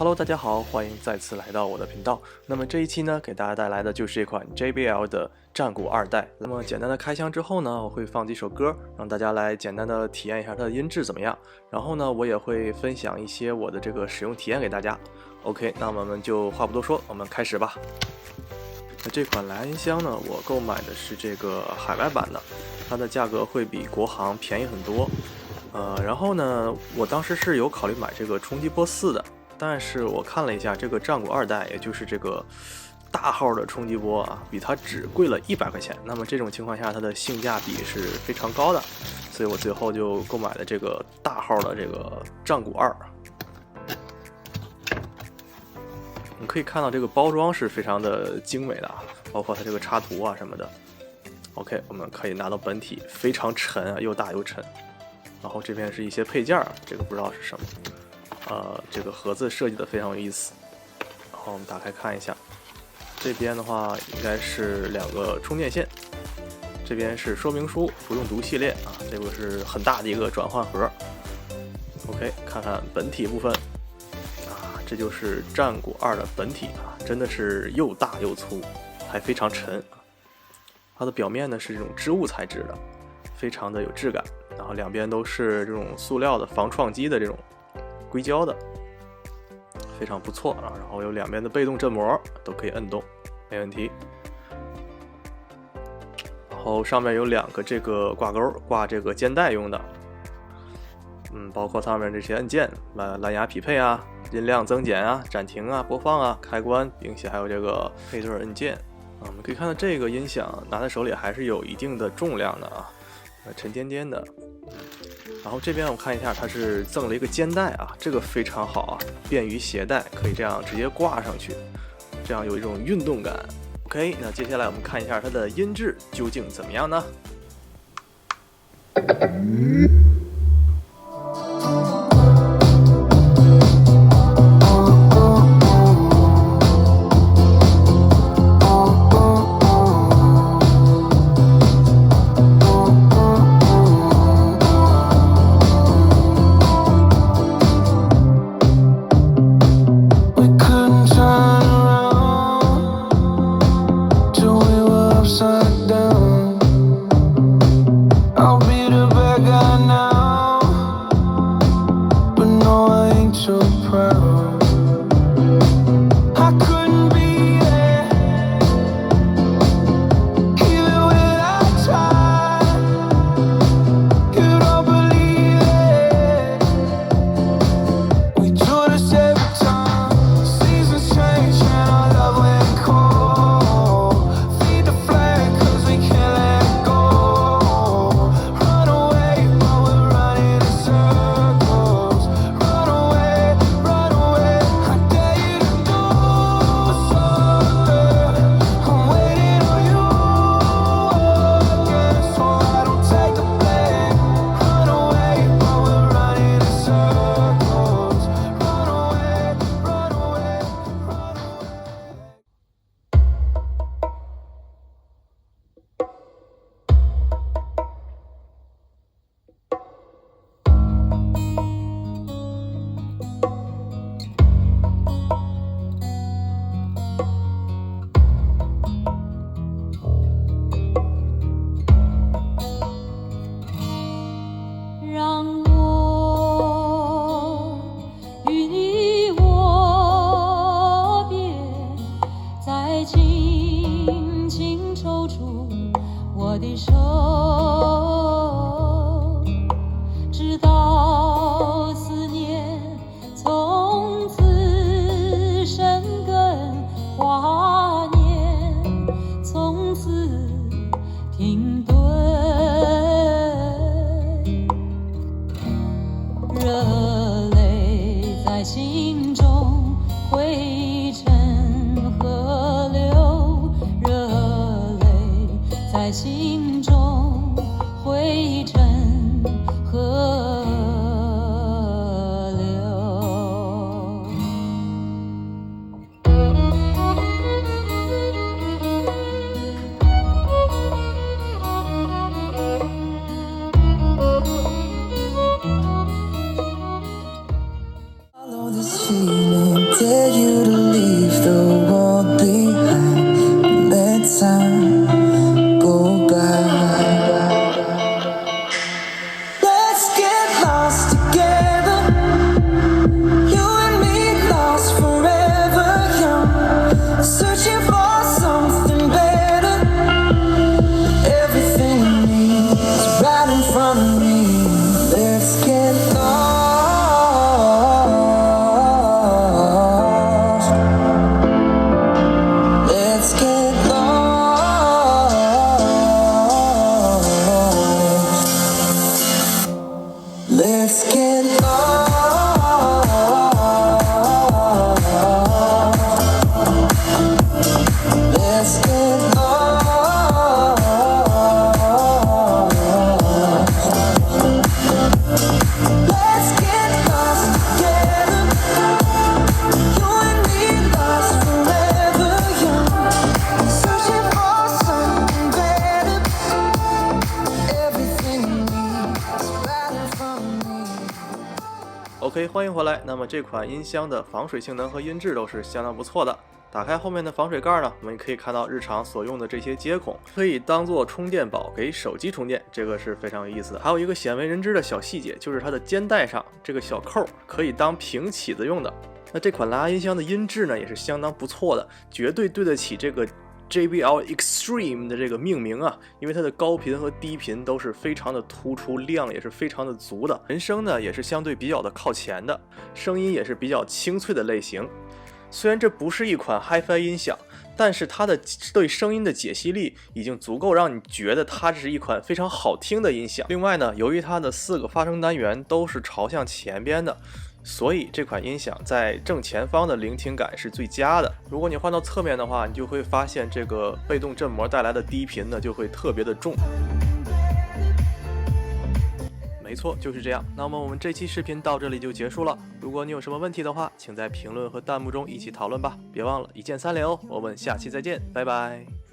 Hello， 大家好，欢迎再次来到我的频道。那么这一期呢，给大家带来的就是一款 JBL 的战鼓2代。那么简单的开箱之后呢，我会放几首歌，让大家来简单的体验一下它的音质怎么样。然后呢，我也会分享一些我的这个使用体验给大家。OK， 那我们就话不多说，我们开始吧。那这款蓝音箱呢，我购买的是这个海外版的，它的价格会比国行便宜很多。然后呢，我当时是有考虑买这个冲击波4的。但是我看了一下这个战鼓2代，也就是这个大号的冲击波啊，比它只贵了100块钱。那么这种情况下，它的性价比是非常高的，所以我最后就购买了这个大号的这个战鼓2。你可以看到这个包装是非常的精美的啊，包括它这个插图啊什么的。OK， 我们可以拿到本体，非常沉啊，又大又沉。然后这边是一些配件，这个不知道是什么。这个盒子设计的非常有意思，然后我们打开看一下，这边的话应该是2个充电线，这边是说明书不用读系列啊，这个是很大的一个转换盒。OK， 看看本体部分啊，这就是战鼓2的本体啊，真的是又大又粗，还非常沉啊。它的表面呢是这种织物材质的，非常的有质感，然后两边都是这种塑料的防撞击的这种硅胶的，非常不错啊。然后有两边的被动振膜都可以摁动，没问题。然后上面有2个这个挂钩，挂这个肩带用的。包括上面这些按键，蓝牙匹配啊，音量增减啊，暂停啊，播放啊，开关，并且还有这个配对按键。我们可以看到这个音响拿在手里还是有一定的重量的啊，沉甸甸的。然后这边我看一下，它是赠了一个肩带啊，这个非常好啊，便于携带，可以这样直接挂上去，这样有一种运动感。OK， 那接下来我们看一下它的音质究竟怎么样呢？直到思念从此生根，华年从此停顿，热泪在心中汇成河流，热泪在心中汇成河流。Follow this feeling to leave the world behind and let time go by. Let's get lost together, you and me lost forever young, searching for something better. Everything I need is right in front of me. Let's get lost. Let's get lost. Let's get lost. Let's get lost. Let's get lost together, you and me lost forever young, searching for something better. Everything I need is right in front of me. OK， 欢迎回来。那么这款音箱的防水性能和音质都是相当不错的。打开后面的防水盖呢，我们可以看到日常所用的这些接孔可以当做充电宝给手机充电，这个是非常有意思的。还有一个鲜为人知的小细节，就是它的肩带上这个小扣可以当平起子用的。那这款蓝牙音箱的音质呢，也是相当不错的，绝对对得起这个 JBL Extreme 的这个命名啊，因为它的高频和低频都是非常的突出，量也是非常的足的，人声呢也是相对比较的靠前的，声音也是比较清脆的类型。虽然这不是一款 Hi-Fi 音响，但是它的对声音的解析力已经足够让你觉得它是一款非常好听的音响。另外呢，由于它的4个发声单元都是朝向前边的，所以这款音响在正前方的聆听感是最佳的。如果你换到侧面的话，你就会发现这个被动振膜带来的低频呢就会特别的重。没错，就是这样。那么我们这期视频到这里就结束了。如果你有什么问题的话，请在评论和弹幕中一起讨论吧。别忘了一键3连哦。我们下期再见，拜拜。